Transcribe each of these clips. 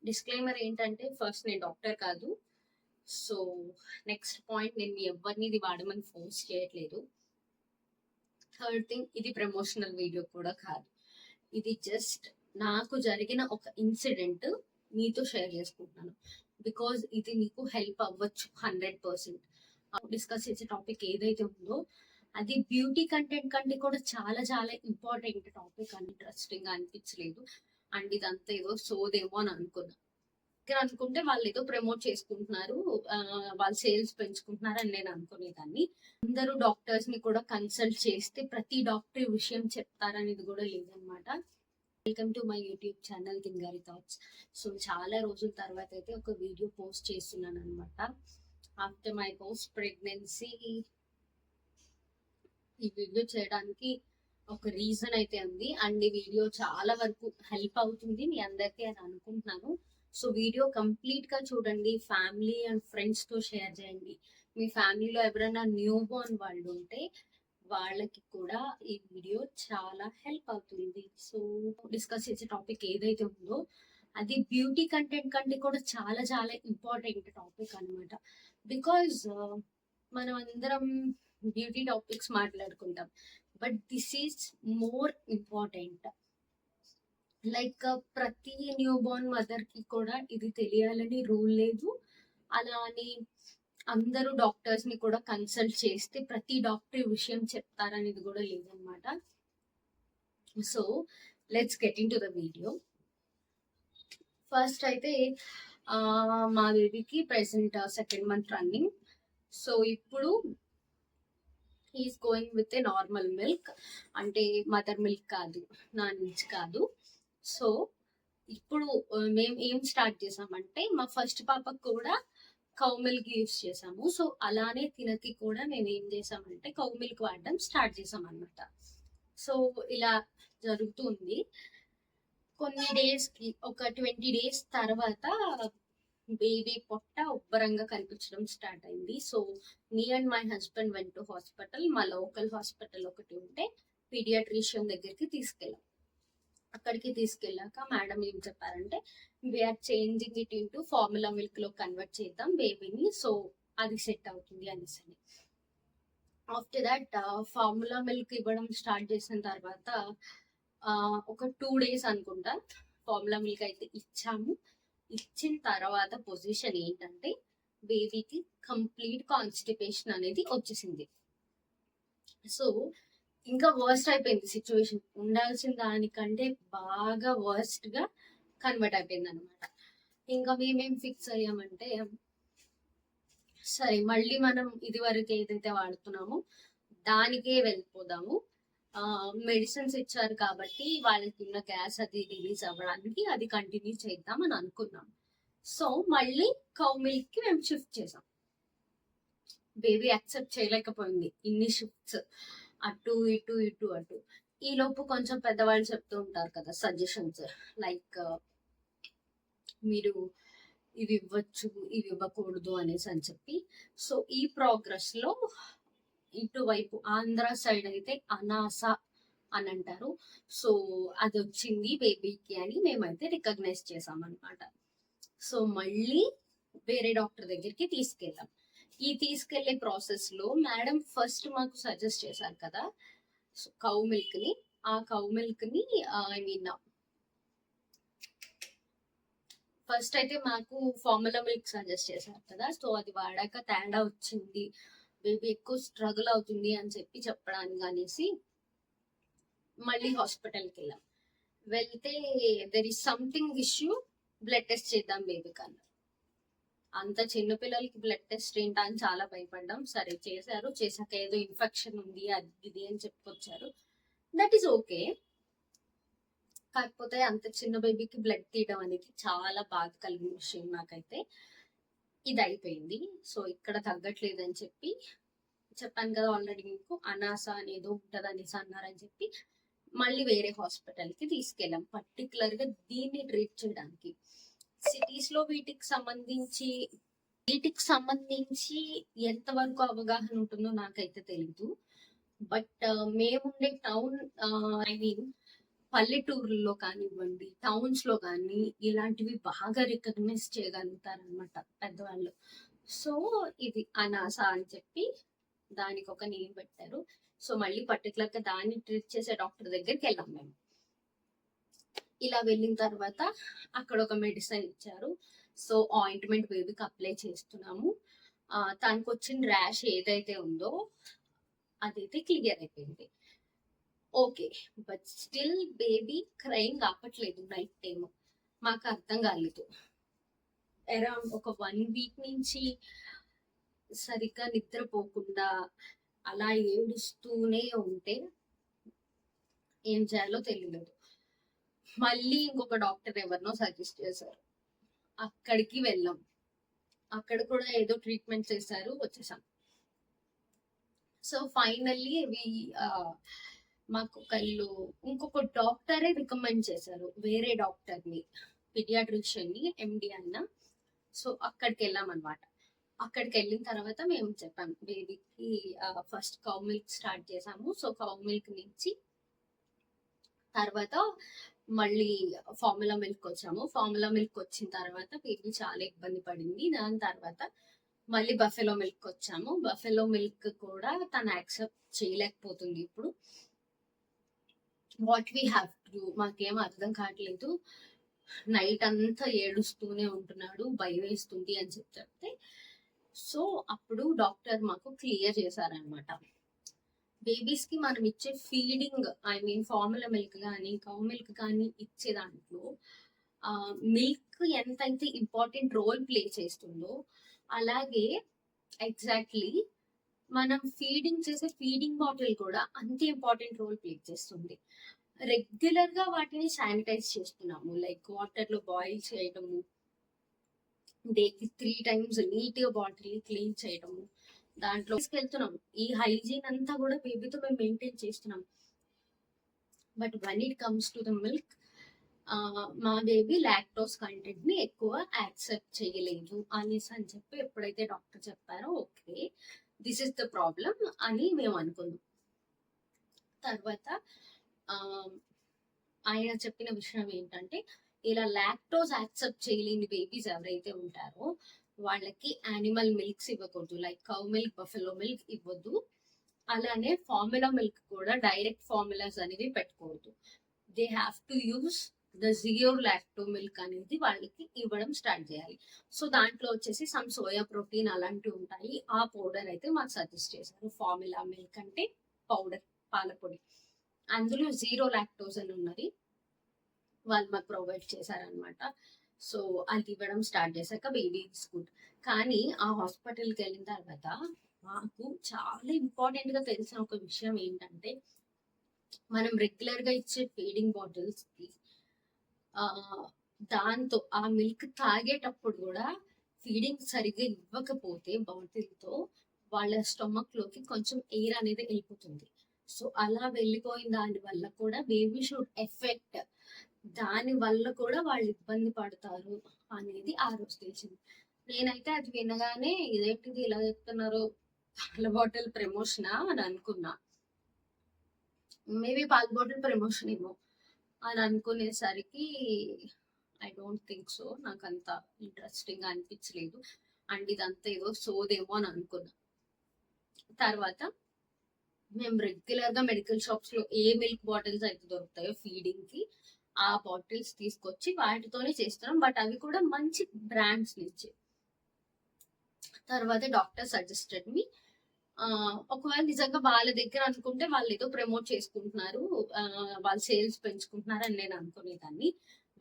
Disclaimer ఏంటంటే, first నేను doctor కాదు. సో, నెక్స్ట్ పాయింట్, నేను ఎవరిని ఇది వాడమని ఫోర్స్ చేయట్లేదు. థర్డ్ థింగ్, ఇది ప్రమోషనల్ వీడియో కూడా కాదు. ఇది జస్ట్ నాకు జరిగిన ఒక ఇన్సిడెంట్ మీతో షేర్ చేసుకుంటున్నాను. బికాజ్ ఇది మీకు హెల్ప్ అవ్వచ్చు 100%. డిస్కస్ చేసే టాపిక్ ఏదైతే ఉందో అది బ్యూటీ కంటెంట్ కంటే కూడా చాలా చాలా ఇంపార్టెంట్ టాపిక్ అని ఇంట్రెస్టింగ్ గా అనిపించలేదు. అండ్ ఇదంతా ఏదో సోదేమో అని అనుకున్నా. అనుకుంటే వాళ్ళు ఏదో ప్రమోట్ చేసుకుంటున్నారు, వాళ్ళు సేల్స్ పెంచుకుంటున్నారు అని నేను అనుకునేదాన్ని. అందరూ డాక్టర్స్ ని కూడా కన్సల్ట్ చేస్తే ప్రతి డాక్టర్ విషయం చెప్తారనేది కూడా లేదనమాట. Welcome to my YouTube channel కింగారి థాట్స్. సో చాలా రోజుల తర్వాత అయితే ఒక వీడియో పోస్ట్ చేస్తున్నాను అనమాట. ఆఫ్టర్ మై పోస్ట్ ప్రెగ్నెన్సీ ఈ వీడియో చేయడానికి ఒక రీజన్ అయితే ఉంది. అండ్ ఈ వీడియో చాలా వరకు హెల్ప్ అవుతుంది మీ అందరికీ అని అనుకుంటున్నాను. సో వీడియో కంప్లీట్ గా చూడండి, ఫ్యామిలీ అండ్ ఫ్రెండ్స్ తో షేర్ చేయండి. మీ ఫ్యామిలీలో ఎవరైనా న్యూ బోర్న్ వాళ్ళు ఉంటే వాళ్ళకి కూడా ఈ వీడియో చాలా హెల్ప్ అవుతుంది. సో డిస్కస్ చేసే టాపిక్ ఏదైతే ఉందో అది బ్యూటీ కంటెంట్ కంటే కూడా చాలా చాలా ఇంపార్టెంట్ టాపిక్ అనమాట. బికాజ్ మనం అందరం బ్యూటీ టాపిక్స్ మాట్లాడుకుంటాం, but this is more important. Like ప్రతి న్యూ బోర్న్ మదర్ కి కూడా ఇది తెలియాలని రూల్ లేదు. అలా అని అందరూ డాక్టర్స్ ని కూడా కన్సల్ట్ చేస్తే ప్రతి డాక్టర్ విషయం చెప్తారనేది కూడా లేదనమాట. So let's get into the video. First అయితే మా బేబీకి present 2nd month running. So ఇప్పుడు he's going with a normal milk, అంటే మదర్ మిల్క్ కాదు, నాన్ మిల్క్ కాదు. సో ఇప్పుడు మేము ఏం స్టార్ట్ చేసామంటే, మా ఫస్ట్ పాపకు కూడా కౌ మిల్క్ యూస్ చేసాము. సో అలానే తినకి కూడా మేము ఏం చేసామంటే కౌ మిల్క్ వాడడం స్టార్ట్ చేసాం అనమాట. సో ఇలా జరుగుతుంది. కొన్ని డేస్ కి, ఒక 20 days తర్వాత బేబీ పొట్ట ఉబ్బరంగా కనిపించడం స్టార్ట్ అయింది. So me and my husband went to hospital. మా లోకల్ హాస్పిటల్ ఒకటి ఉంటే పీడియాట్రిషియన్ దగ్గరికి తీసుకెళ్ళాం. అక్కడికి తీసుకెళ్ళాక మేడం ఏం చెప్పారంటే, we're changing it into formula milk లో కన్వర్ట్ చేద్దాం బేబీని, సో అది సెట్ అవుతుంది అనేసి. ఆఫ్టర్ దట్ ఫార్ములా మిల్క్ ఇవ్వడం స్టార్ట్ చేసిన తర్వాత ఒక 2 days అనుకుంటా ఫార్ములా మిల్క్ అయితే ఇచ్చాము. ఇచ్చిన తర్వాత పొజిషన్ ఏంటంటే, బేబీకి కంప్లీట్ కాన్స్టిపేషన్ అనేది వచ్చేసింది. సో ఇంకా వర్స్ట్ అయిపోయింది సిచ్యువేషన్. ఉండాల్సిన దానికంటే బాగా వర్స్ట్ గా కన్వర్ట్ అయిపోయింది అనమాట. ఇంకా మేమేం ఫిక్స్ అయ్యామంటే, సరే మళ్ళీ మనం ఇది వరకు ఏదైతే వాడుతున్నామో దానికే వెళ్ళిపోదాము. మెడిసిన్స్ ఇచ్చారు కాబట్టి వాళ్ళకి ఉన్న గ్యాస్ అది రిలీజ్ అవ్వడానికి అది కంటిన్యూ చేద్దాం అని అనుకున్నాం. సో మళ్ళీ కౌ మిల్క్ కి మేము షిఫ్ట్ చేసాం. బేబీ యాక్సెప్ట్ చేయలేకపోయింది ఇన్ని షిఫ్ట్స్, అటు ఇటు ఇటు అటు. ఈ లోపు కొంచెం పెద్దవాళ్ళు చెప్తూ ఉంటారు కదా సజెషన్స్, లైక్ మీరు ఇవి ఇవ్వచ్చు, ఇవి ఇవ్వకూడదు అనేసి అని చెప్పి. సో ఈ ప్రోగ్రెస్ లో ఇటువైపు ఆంధ్ర సైడ్ అయితే అనాస అని అంటారు. సో అది వచ్చింది బేబీకి అని మేమైతే రికగ్నైజ్ చేసాం అనమాట. సో మళ్ళీ వేరే డాక్టర్ దగ్గరికి తీసుకెళ్ళాం. ఈ తీసుకెళ్లే ప్రాసెస్ లో మేడం ఫస్ట్ మాకు సజెస్ట్ చేశారు కదా కౌ మిల్క్ ని. ఆ కౌ మిల్క్ ని ఐ మీన్ ఫస్ట్ అయితే మాకు ఫార్ములా మిల్క్ సజెస్ట్ చేశారు కదా. సో అది వాడాక తేడా వచ్చింది, బేబీ ఎక్కువ స్ట్రగుల్ అవుతుంది అని చెప్పి చెప్పడానికి అనేసి మళ్ళీ హాస్పిటల్కి వెళ్ళాం. వెళ్తే there is something issue, blood test చేద్దాం బేబీ కన్నా. అంత చిన్నపిల్లలకి బ్లడ్ టెస్ట్ ఏంటా అని చాలా భయపడ్డాం. సరే చేశారు, చేశాక ఏదో ఇన్ఫెక్షన్ ఉంది అది ఇది అని చెప్పుకొచ్చారు. That is okay. కాకపోతే అంత చిన్న బేబీకి బ్లడ్ తీయడం అనేది చాలా బాధ కలిగిన విషయం నాకైతే. ఇది అయిపోయింది. సో ఇక్కడ తగ్గట్లేదు అని చెప్పి చెప్పాను కదా ఆల్రెడీ మీకు, అనాస అనేదో ఉంటుంది అనేసి అన్నారని చెప్పి మళ్ళీ వేరే హాస్పిటల్ కి తీసుకెళ్ళాం, పర్టికులర్ గా దీన్ని ట్రీట్ చేయడానికి. సిటీస్ లో వీటికి సంబంధించి ఎంతవరకు అవగాహన ఉంటుందో నాకైతే తెలీదు. బట్ మేముండే టౌన్ ఐ మీన్ పల్లెటూరుల్లో కానివ్వండి, టౌన్స్ లో కానీ ఇలాంటివి బాగా రికగ్నైజ్ చేయగలుగుతారనమాట పెద్దవాళ్ళు. సో ఇది అనాస అని చెప్పి దానికి ఒక నేమ్ పెట్టారు. సో మళ్ళీ పర్టికులర్ గా దాన్ని ట్రీట్ చేసే డాక్టర్ దగ్గరికి వెళ్ళాం మేము. ఇలా వెళ్ళిన తర్వాత అక్కడ ఒక మెడిసిన్ ఇచ్చారు. సో ఆయింట్మెంట్ బేబీకి అప్లై చేస్తున్నాము. తనకు వచ్చిన ర్యాష్ ఏదైతే ఉందో అదైతే క్లియర్ అయిపోయింది. Okay, but still baby crying ఆపట్లేదు నైట్ టైం. మాకు అర్థం కాలేదు. అరౌండ్ ఒక 1 వీక్ నుంచి సరిగ్గా నిద్రపోకుండా అలా ఏడుస్తూనే ఉంటే ఏం చేయాలో తెలియలేదు. మళ్ళీ ఇంకొక డాక్టర్ ఎవరినో సజెస్ట్ చేశారు, అక్కడికి వెళ్ళాం. అక్కడ కూడా ఏదో ట్రీట్మెంట్ చేశారు, వచ్చేసాం. సో ఫైనల్లీ మాకు ఇంకొక డాక్టరే రికమెండ్ చేశారు, వేరే డాక్టర్ని, పిడియాట్రిషియన్ ని, ఎండి అన్న. సో అక్కడికి వెళ్ళాం అనమాట. అక్కడికి వెళ్ళిన తర్వాత మేము చెప్పాం బేబీకి ఫస్ట్ కౌ మిల్క్ స్టార్ట్ చేసాము. సో కౌ మిల్క్ నుంచి తర్వాత మళ్ళీ ఫార్ములా మిల్క్ వచ్చాము. ఫార్ములా మిల్క్ వచ్చిన తర్వాత బేబీ చాలా ఇబ్బంది పడింది. దాని తర్వాత మళ్ళీ బఫెలో మిల్క్ వచ్చాము. బఫెలో మిల్క్ కూడా తను యాక్సెప్ట్ చేయలేకపోతుంది ఇప్పుడు. What we have to do మాకేం అర్థం కావట్లేదు. నైట్ అంతా ఏడుస్తూనే ఉంటున్నాడు, భయం వేస్తుంది అని చెప్తే, సో అప్పుడు డాక్టర్ మాకు క్లియర్ చేశారనమాట. బేబీస్ కి మనం ఇచ్చే feeding, I mean formula milk కానీ కౌ మిల్క్ కానీ ఇచ్చే దాంట్లో మిల్క్ ఎంతైతే ఇంపార్టెంట్ రోల్ ప్లే చేస్తుందో అలాగే ఎగ్జాక్ట్లీ మనం ఫీడింగ్ చేసే ఫీడింగ్ బాటిల్ కూడా అంతే ఇంపార్టెంట్ రోల్ ప్లే చేస్తుంది. రెగ్యులర్ గా వాటిని శానిటైజ్ చేస్తున్నాము, లైక్ వాటర్ లో బాయిల్ చేయడము, డేకి 3 times నీట్ గా బాటిల్ క్లీన్ చేయడము, దాంట్లో తీసుకెళ్తున్నాం. ఈ హైజీన్ అంతా కూడా బేబీతో మేము మెయింటైన్ చేస్తున్నాం. But one it comes to the milk, మా బేబీ లాక్టోస్ కంటెంట్ ని ఎక్కువ యాక్సెప్ట్ చేయలేదు అనేసి అని చెప్పి ఎప్పుడైతే డాక్టర్ చెప్పారో okay this is the problem అని మేము అనుకున్నాం. తర్వాత ఆయన చెప్పిన విషయం ఏంటంటే, ఇలా లాక్టోస్ యాక్సెప్ట్ చేయలేని బేబీస్ ఎవరైతే ఉంటారో వాళ్ళకి యానిమల్ మిల్క్స్ ఇవ్వకూడదు, like cow milk, buffalo milk ఇవ్వద్దు. అలానే ఫార్ములా మిల్క్ కూడా డైరెక్ట్ ఫార్ములాస్ అనేవి పెట్టకూడదు. They have to use the zero lacto milk అనేది వాళ్ళకి ఇవ్వడం స్టార్ట్ చేయాలి. సో దాంట్లో వచ్చేసి సమ్ సోయా ప్రోటీన్ అలాంటివి ఉంటాయి. ఆ పౌడర్ అయితే మాకు సజెస్ట్ చేశారు. ఫార్ములా మిల్క్ అంటే పౌడర్, పాల పొడి, అందులో జీరో లాక్టోస్ అని ఉన్నది, వాళ్ళు మాకు ప్రొవైడ్ చేశారనమాట. సో అది ఇవ్వడం స్టార్ట్ చేశాక బేబీ ఇస్ గుడ్. కానీ ఆ హాస్పిటల్కి వెళ్ళిన తర్వాత మాకు చాలా ఇంపార్టెంట్ గా తెలిసిన ఒక విషయం ఏంటంటే, మనం రెగ్యులర్ గా ఇచ్చే ఫీడింగ్ బాటిల్స్ కి దాంతో ఆ మిల్క్ తాగేటప్పుడు కూడా ఫీడింగ్ సరిగ్గా ఇవ్వకపోతే బాటిల్తో వాళ్ళ స్టమక్ లోకి కొంచెం ఎయిర్ అనేది వెళ్ళిపోతుంది. సో అలా వెళ్ళిపోయిన దాని వల్ల కూడా బేబీ షుడ్ ఎఫెక్ట్, దాని వల్ల కూడా వాళ్ళు ఇబ్బంది పడతారు అనేది ఆ రోజు తెలిసింది. నేనైతే అది వినగానే ఇదేంటిది ఇలా చెప్తున్నారు, పాల బాటిల్ ప్రమోషనా అని అనుకున్నా. మేబీ పాల బాటిల్ ప్రమోషన్ ఏమో అని అనుకునేసరికి ఐ డోంట్ థింక్ సో, నాకు అంత ఇంట్రెస్టింగ్ గా అనిపించలేదు. అండ్ ఇదంతా ఏదో సోదేమో అని అనుకున్నా. తర్వాత మేము రెగ్యులర్ గా మెడికల్ షాప్స్ లో ఏ మిల్క్ బాటిల్స్ అయితే దొరుకుతాయో ఫీడింగ్ కి, ఆ బాటిల్స్ తీసుకొచ్చి వాటితోనే చేస్తున్నాం. బట్ అవి కూడా మంచి బ్రాండ్స్ నుంచి. తర్వాత డాక్టర్ సజెస్టెడ్ మీ, ఒకవేళ నిజంగా వాళ్ళ దగ్గర అనుకుంటే వాళ్ళు ఏదో ప్రమోట్ చేసుకుంటున్నారు, వాళ్ళు సేల్స్ పెంచుకుంటున్నారు అని నేను అనుకునేదాన్ని.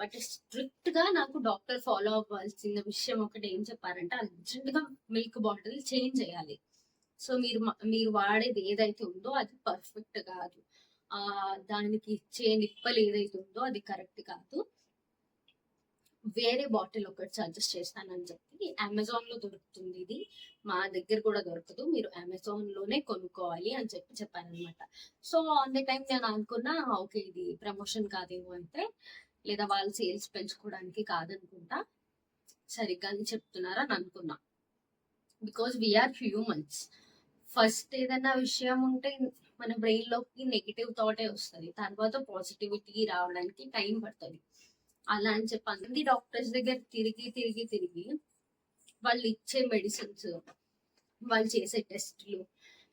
బట్ స్ట్రిక్ట్ గా నాకు డాక్టర్ ఫాలో అవ్వాల్సిన విషయం ఒకటి ఏం చెప్పారంటే, అర్జెంట్ గా మిల్క్ బాటిల్ చేంజ్ చేయాలి. సో మీరు వాడేది ఏదైతే ఉందో అది పర్ఫెక్ట్ కాదు, దానికి ఇచ్చే నిప్పలు ఏదైతే ఉందో అది కరెక్ట్ కాదు, వేరే బాటిల్ ఒకటి సజెస్ట్ చేస్తానని చెప్పి, అమెజాన్ లో దొరుకుతుంది ఇది, మా దగ్గర కూడా దొరకదు, మీరు అమెజాన్ లోనే కొనుక్కోవాలి అని చెప్పి చెప్పారనమాట. సో ఆన్ ది టైం నేను అనుకున్నా ఓకే ఇది ప్రమోషన్ కాదేమో అయితే, లేదా వాళ్ళు సేల్స్ పెంచుకోవడానికి కాదనుకుంటా, సరిగ్గా అని చెప్తున్నారా అని అనుకున్నా. Because we are humans. ఫస్ట్ ఏదైనా విషయం ఉంటే మన బ్రెయిన్ లోకి నెగిటివ్ థాటే వస్తుంది, తర్వాత పాజిటివిటీ రావడానికి టైం పడుతుంది. అలా అని చెప్పి అన్ని డాక్టర్స్ దగ్గర తిరిగి తిరిగి తిరిగి వాళ్ళు ఇచ్చే మెడిసిన్స్, వాళ్ళు చేసే టెస్ట్లు,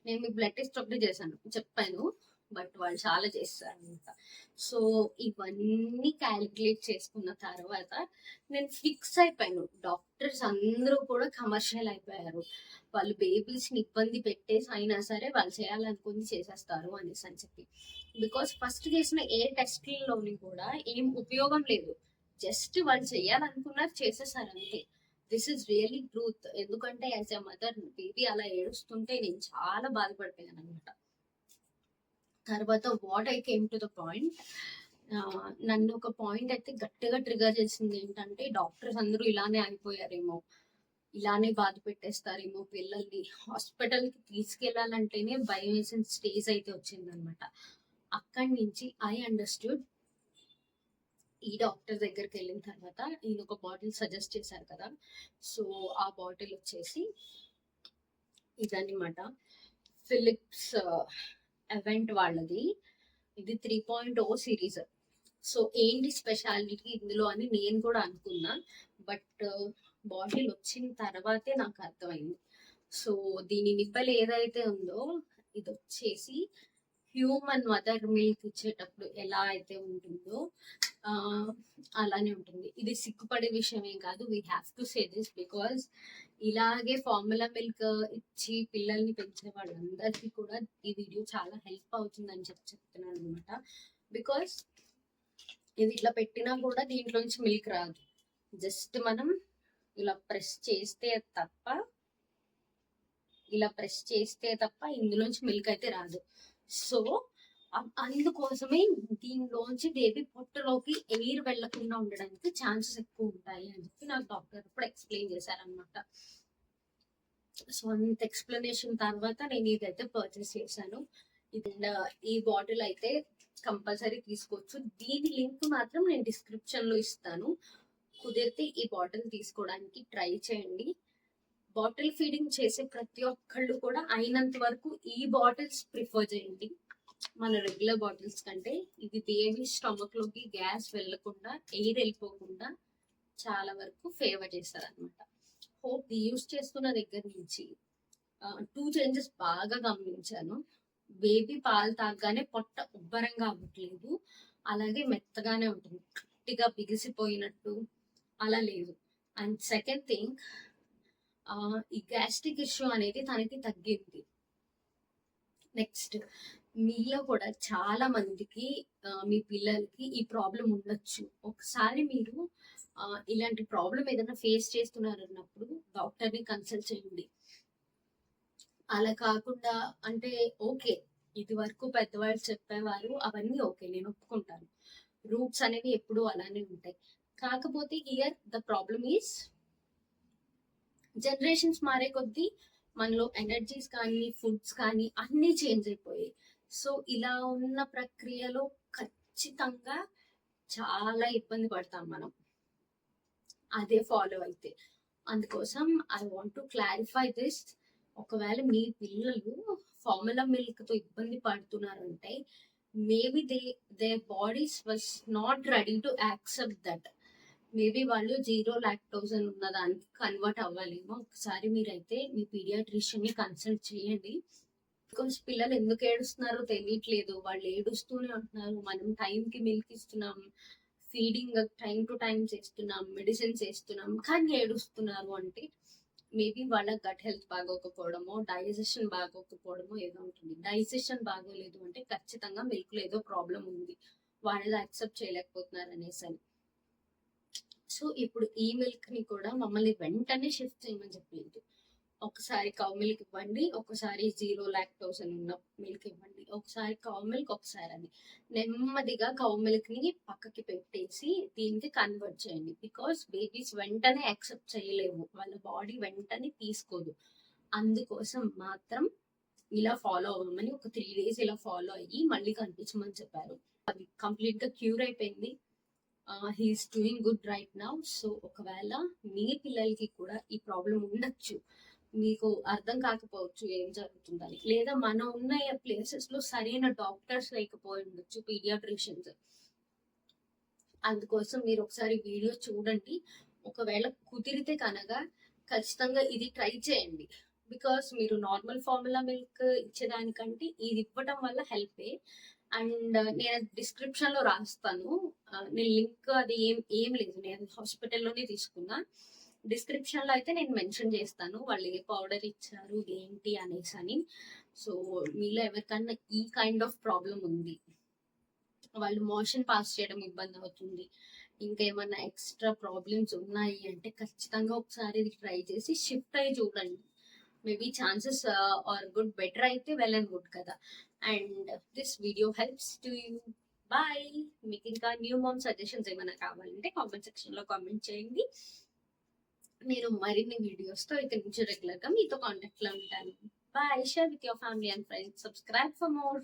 నేను మీకు బ్లడ్ టెస్ట్ ఒకటి చెప్పాను, బట్ వాళ్ళు చాలా చేస్తారు అనమాట. సో ఇవన్నీ క్యాలిక్యులేట్ చేసుకున్న తర్వాత నేను ఫిక్స్ అయిపోయాను, డాక్టర్స్ అందరూ కూడా కమర్షియల్ అయిపోయారు, వాళ్ళు బేబీస్ని ఇబ్బంది పెట్టేసి అయినా సరే వాళ్ళు చేయాలనుకుంది చేసేస్తారు అనేసి అని చెప్పి. బికాస్ ఫస్ట్ చేసిన ఏ టెస్ట్లలోని కూడా ఏం ఉపయోగం లేదు, జస్ట్ వాళ్ళు చేయాలనుకున్నారు చేసేసారు అంతే. This is really truth. ఎందుకంటే యాజ్ ఎ మదర్ బేబీ అలా ఏడుస్తుంటే నేను చాలా బాధపడిపోయాను అనమాట. తర్వాత what I came to the point, నన్ను ఒక పాయింట్ అయితే గట్టిగా ట్రిగర్ చేసింది ఏంటంటే, డాక్టర్స్ అందరూ ఇలానే అయిపోయారేమో, ఇలానే బాధ పెట్టేస్తారేమో పిల్లల్ని, హాస్పిటల్కి తీసుకెళ్లాలంటేనే భయం వేసిన స్టేజ్ అయితే వచ్చిందనమాట. అక్కడి నుంచి ఐ అండర్స్టూడ్, ఈ డాక్టర్ దగ్గరికి వెళ్ళిన తర్వాత ఈయన ఒక బాటిల్ సజెస్ట్ చేశారు కదా, సో ఆ బాటిల్ వచ్చేసి ఇదన్నమాట, ఫిలిప్స్ ఎవెంట్ వాళ్ళది. ఇది 3.0 సిరీస్. సో ఏంటి స్పెషాలిటీ ఇందులో అని నేను కూడా అనుకున్నా, బట్ బాటిల్ వచ్చిన తర్వాతే నాకు అర్థమైంది. సో దీని నిబ్బలు ఏదైతే ఉందో ఇది వచ్చేసి హ్యూమన్ మదర్ మిల్క్ ఇచ్చేటప్పుడు ఎలా అయితే ఉంటుందో అలానే ఉంటుంది. ఇది సిగ్గుపడే విషయమే కాదు, we have to say this, because ఇలాగే ఫార్ములా మిల్క్ ఇచ్చి పిల్లల్ని పెంచే వాళ్ళందరికీ కూడా ఈ వీడియో చాలా హెల్ప్ అవుతుందని చెప్తున్నాను అనమాట. బికాస్ ఇది ఇట్లా పెట్టినా కూడా దీంట్లోంచి మిల్క్ రాదు, జస్ట్ మనం ఇలా ప్రెస్ చేస్తే తప్ప ఇందులోంచి మిల్క్ అయితే రాదు. సో అందుకోసమే దీనిలోంచి బేబీ పొట్టలోకి ఎయిర్ వెళ్లకుండా ఉండడానికి ఛాన్సెస్ ఎక్కువ ఉంటాయి అని చెప్పి నాకు డాక్టర్ ఇప్పుడు ఎక్స్ప్లెయిన్ చేశారనమాట. సో అంత ఎక్స్ప్లెనేషన్ తర్వాత నేను ఇదైతే పర్చేస్ చేశాను. ఈ బాటిల్ అయితే కంపల్సరీ తీసుకోవచ్చు. దీని లింక్ మాత్రం నేను డిస్క్రిప్షన్ లో ఇస్తాను, కుదిరితే ఈ బాటిల్ తీసుకోవడానికి ట్రై చేయండి. బాటిల్ ఫీడింగ్ చేసే ప్రతి ఒక్కళ్ళు కూడా అయినంత వరకు ఈ బాటిల్స్ ప్రిఫర్ చేయండి మన రెగ్యులర్ బాటిల్స్ కంటే. ఇది బేబీ స్టమక్ లోకి గ్యాస్ వెళ్ళకుండా, ఎయిర్ వెళ్ళిపోకుండా చాలా వరకు ఫేవర్ చేస్తారు అనమాట. హోప్ యూస్ చేస్తున్న దగ్గర నుంచి 2 చేంజెస్ బాగా గమనించాను. బేబీ పాలు తాగగానే పొట్ట ఉబ్బరంగా అవ్వట్లేదు, అలాగే మెత్తగానే ఉంటుంది, గట్టిగా బిగిసిపోయినట్టు అలా లేదు. అండ్ సెకండ్ థింగ్, ఈ గ్యాస్ట్రిక్ ఇష్యూ అనేది తనకి తగ్గింది. నెక్స్ట్, మీలో కూడా చాలా మందికి మీ పిల్లలకి ఈ ప్రాబ్లం ఉండొచ్చు. ఒకసారి మీరు ఇలాంటి ప్రాబ్లం ఏదైనా ఫేస్ చేస్తున్నారన్నప్పుడు డాక్టర్ని కన్సల్ట్ చేయండి. అలా కాకుండా అంటే ఓకే, ఇది వరకు పెద్దవాళ్ళు చెప్పేవారు అవన్నీ ఓకే, నేను ఒప్పుకుంటాను, రూట్స్ అనేవి ఎప్పుడూ అలానే ఉంటాయి. కాకపోతే here the problem is generations మారే కొద్దీ మనలో ఎనర్జీస్ కానీ ఫుడ్స్ కానీ అన్నీ చేంజ్ అయిపోయాయి. సో ఇలా ఉన్న ప్రక్రియలో ఖచ్చితంగా చాలా ఇబ్బంది పడతాం మనం అదే ఫాలో అయితే. అందుకోసం I want to clarify this. ఒకవేళ మీ పిల్లలు ఫార్ములా మిల్క్ తో ఇబ్బంది పడుతున్నారంటే maybe their bodies was not ready to accept that. Maybe వాళ్ళు 0 లాక్టోజ్ అని ఉన్న దానికి కన్వర్ట్ అవ్వాలేమో. ఒకసారి మీరైతే మీ పీడియాట్రిషియన్ ని కన్సల్ట్ చేయండి. బికాస్ పిల్లలు ఎందుకు ఏడుస్తున్నారో తెలియట్లేదు, వాళ్ళు ఏడుస్తూనే ఉంటున్నారు. మనం టైంకి మిల్క్ ఇస్తున్నాం, ఫీడింగ్ టైం టు టైం చేస్తున్నాం, మెడిసిన్స్ వేస్తున్నాం, కానీ ఏడుస్తున్నారు అంటే మేబీ వాళ్ళ గట్ హెల్త్ బాగోకపోవడమో, డైజెషన్ బాగోకపోవడమో ఏదో ఉంటుంది. డైజెషన్ బాగోలేదు అంటే ఖచ్చితంగా మిల్క్ లో ఏదో ప్రాబ్లం ఉంది, వాళ్ళు యాక్సెప్ట్ చేయలేకపోతున్నారు అనేసి. సో ఇప్పుడు ఈ మిల్క్ ని కూడా మమ్మల్ని వెంటనే షిఫ్ట్ చేయమని చెప్పలేదు. ఒకసారి కౌ మిల్క్ ఇవ్వండి, ఒకసారి 0 లాక్టోజ్ అని ఉన్న మిల్క్ ఇవ్వండి, ఒకసారి కౌ మిల్క్, ఒకసారి అది. నెమ్మదిగా కౌ మిల్క్ ని పక్కకి పెట్టేసి దీనికి కన్వర్ట్ చేయండి. బికాస్ బేబీస్ వెంటనే యాక్సెప్ట్ చేయలేవు, వాళ్ళ బాడీ వెంటనే తీసుకోదు. అందుకోసం మాత్రం ఇలా ఫాలో అవ్వమని ఒక 3 days ఇలా ఫాలో అయ్యి మళ్ళీ కనిపించమని చెప్పారు. అది కంప్లీట్ గా క్యూర్ అయిపోయింది. He's doing good right now. So ఒకవేళ మీ పిల్లలకి కూడా ఈ ప్రాబ్లం ఉండొచ్చు, మీకు అర్థం కాకపోవచ్చు ఏం జరుగుతుందని, లేదా మనం ఉన్న ప్లేసెస్ లో సరైన డాక్టర్స్ లేకపోయి ఉండొచ్చు, పీడియాట్రిషియన్స్. అందుకోసం మీరు ఒకసారి వీడియో చూడండి. ఒకవేళ కుదిరితే కనుక ఖచ్చితంగా ఇది ట్రై చేయండి. బికాస్ మీరు నార్మల్ ఫార్ములా మిల్క్ ఇచ్చేదానికంటే ఇది ఇవ్వటం వల్ల హెల్పే. అండ్ నేను డిస్క్రిప్షన్ లో రాస్తాను. నేను లింక్ అది ఏం లేదు, నేను హాస్పిటల్లోనే తీసుకున్నా. డిస్క్రిప్షన్ లో అయితే నేను మెన్షన్ చేస్తాను వాళ్ళు ఏ పౌడర్ ఇచ్చారు ఏంటి అనేసి అని. సో మీలో ఎవరికన్నా ఈ కైండ్ ఆఫ్ ప్రాబ్లం ఉంది, వాళ్ళు మోషన్ పాస్ చేయడం ఇబ్బంది అవుతుంది, ఇంకా ఏమన్నా ఎక్స్ట్రా ప్రాబ్లమ్స్ ఉన్నాయి అంటే ఖచ్చితంగా ఒకసారి ఇది ట్రై చేసి షిఫ్ట్ అయ్యి చూడండి. Maybe chances are good, better అయితే వెల్ అండ్ గుడ్ కదా. And this video helps to you. Bye. మీకు ఇంకా న్యూ మామ్ సజెషన్స్ ఏమైనా కావాలంటే కామెంట్ సెక్షన్ లో కామెంట్ చేయండి. నేను మరిన్ని వీడియోస్తో ఇక్కడ నుంచి రెగ్యులర్గా మీతో కాంటాక్ట్లో ఉంటాను. Bye. Share with your family and friends. Subscribe for more.